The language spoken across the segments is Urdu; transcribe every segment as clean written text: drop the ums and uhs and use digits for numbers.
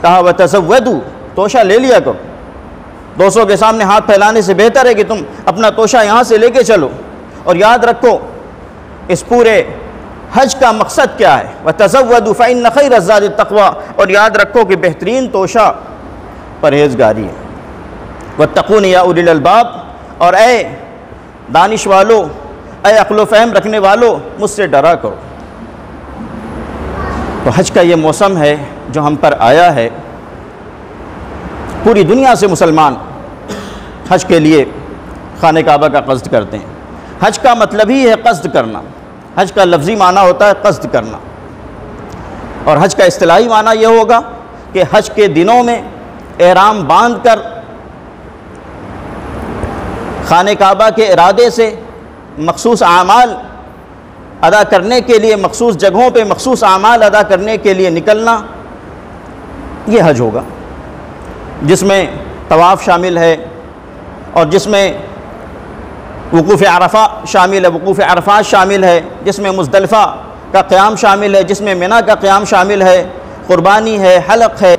کہا وَتَزَوَّدُوا، توشہ لے لیا کرو، دوستوں کے سامنے ہاتھ پھیلانے سے بہتر ہے کہ تم اپنا توشہ یہاں سے لے کے چلو۔ اور یاد رکھو اس پورے حج کا مقصد کیا ہے، وَتَزَوَّدُوا فَإِنَّ خَيْرَ الزَّادِ التَّقْوَىٰ، اور یاد رکھو کہ بہترین توشہ پرہیزگاری ہے۔ وَاتَّقُونِ يَا أُولِي الْأَلْبَابِ، اور اے دانش والو، اے عقل و فہم رکھنے والو، مجھ سے ڈرا کرو۔ تو حج کا یہ موسم ہے جو ہم پر آیا ہے، پوری دنیا سے مسلمان حج کے لیے خانہ کعبہ کا قصد کرتے ہیں۔ حج کا مطلب ہی ہے قصد کرنا، حج کا لفظی معنی ہوتا ہے قصد کرنا، اور حج کا اصطلاحی معنی یہ ہوگا کہ حج کے دنوں میں احرام باندھ کر خانہ کعبہ کے ارادے سے مخصوص اعمال ادا کرنے کے لیے، مخصوص جگہوں پہ مخصوص اعمال ادا کرنے کے لیے نکلنا، یہ حج ہوگا، جس میں طواف شامل ہے، اور جس میں وقوف عرفہ شامل ہے، وقوف عرفات شامل ہے، جس میں مزدلفہ کا قیام شامل ہے، جس میں منی کا قیام شامل ہے، قربانی ہے، حلق ہے،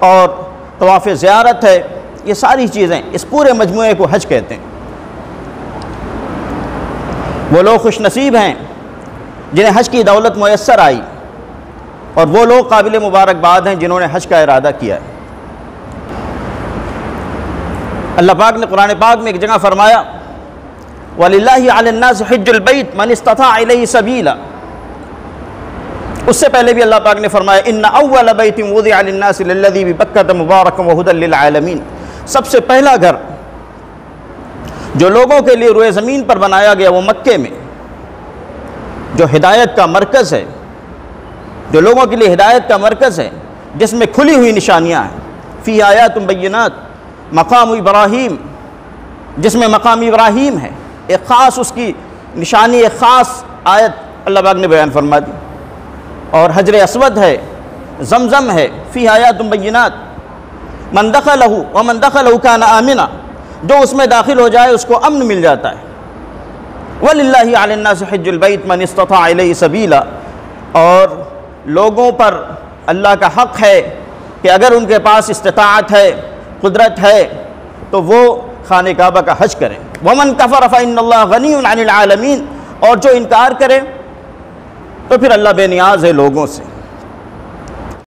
اور طواف زیارت ہے۔ یہ ساری چیزیں، اس پورے مجموعے کو حج کہتے ہیں۔ وہ لوگ خوش نصیب ہیں جنہیں حج کی دولت میسر آئی، اور وہ لوگ قابل مبارکباد ہیں جنہوں نے حج کا ارادہ کیا ہے۔ اللہ پاک نے قرآن پاک میں ایک جگہ فرمایا وَلِلَّهِ عَلَى النَّاسِ حِجُّ الْبَيْتِ مَنِ اسْتَطَاعَ إِلَيْهِ سَبِيلًا، اس سے پہلے بھی اللہ پاک نے فرمایا إِنَّ أَوَّلَ بَيْتٍ وُضِعَ لِلنَّاسِ لِلَّذِي بِبَكَّةَ مُبَارَكًا وَهُدًى لِلْعَالَمِينَ، سب سے پہلا گھر جو لوگوں کے لیے روئے زمین پر بنایا گیا وہ مکے میں، جو ہدایت کا مرکز ہے، جو لوگوں کے لیے ہدایت کا مرکز ہے، جس میں کھلی ہوئی نشانیاں ہیں، فِيهِ آيَاتٌ بَيِّنَاتٌ مقام ابراہیم، جس میں مقام ابراہیم ہے، ایک خاص اس کی نشانی، ایک خاص آیت اللہ پاک نے بیان فرما دی، اور حجر اسود ہے، زمزم ہے، فِيهِ آيَاتٌ بَيِّنَاتٌ مَنْ دَخَلَهُ وَمَنْ دَخَلَهُ كَانَ آمِنًا، جو اس میں داخل ہو جائے اس کو امن مل جاتا ہے۔ وَلِلَّهِ عَلَى النَّاسِ حِجُّ الْبَيْتِ مَنِ اسْتَطَاعَ إِلَيْهِ سَبِيلًا، اور لوگوں پر اللہ کا حق ہے کہ اگر ان کے پاس استطاعت ہے، قدرت ہے، تو وہ خانہ کعبہ کا حج کریں۔ وَمَنْ كَفَرَ فَإِنَّ اللَّهَ غَنِيٌّ عَنِ الْعَالَمِينَ، اور جو انکار کرے تو پھر اللہ بے نیاز ہے لوگوں سے۔